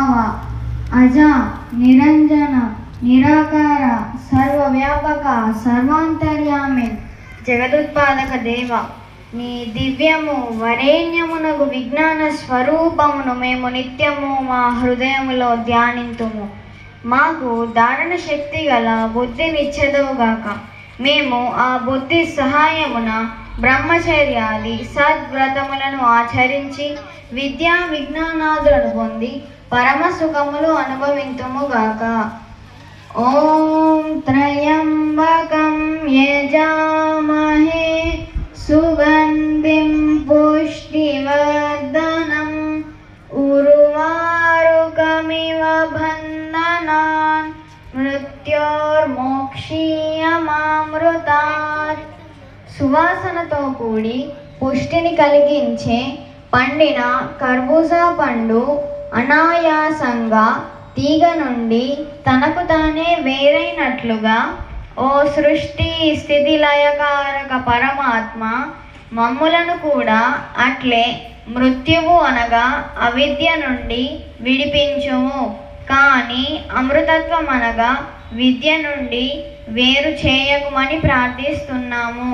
ప్రభావ అజ నిరంజన నిరాకార సర్వవ్యాపక సర్వాంతర్యామి జగదుత్పాదక దేవ, నీ దివ్యము వరేణ్యమునగు విజ్ఞాన స్వరూపమును మేము నిత్యము మా హృదయములో ధ్యానింతుము. మాకు ధారణ శక్తి గల బుద్ధినిచ్చెదవుగాక. మేము ఆ బుద్ధి సహాయమున బ్రహ్మచర్యాది సద్వ్రతములను ఆచరించి విద్యా విజ్ఞానాదులను పొంది పరమ సుఖములు అనుభవింతుముగాక. ఓం త్రయంబకం యజామహే సుగంధిం పుష్టివర్ధనం ఉర్వారుకమివ బంధనాన్ మృత్యోర్మోక్షీయమామృతాత్. సువాసనతో కూడి పుష్టిని కలిగించే పండిన కర్బూజా పండు అనాయాసంగా తీగ నుండి తనకు తానే వేరైనట్లుగా ఓ సృష్టి స్థితి లయకారక పరమాత్మ, మమ్ములను కూడా అట్లే మృత్యువు అనగా అవిద్య నుండి విడిపించుము. కానీ అమృతత్వం అనగా విద్య నుండి వేరు చేయకుమని ప్రార్థిస్తున్నాము.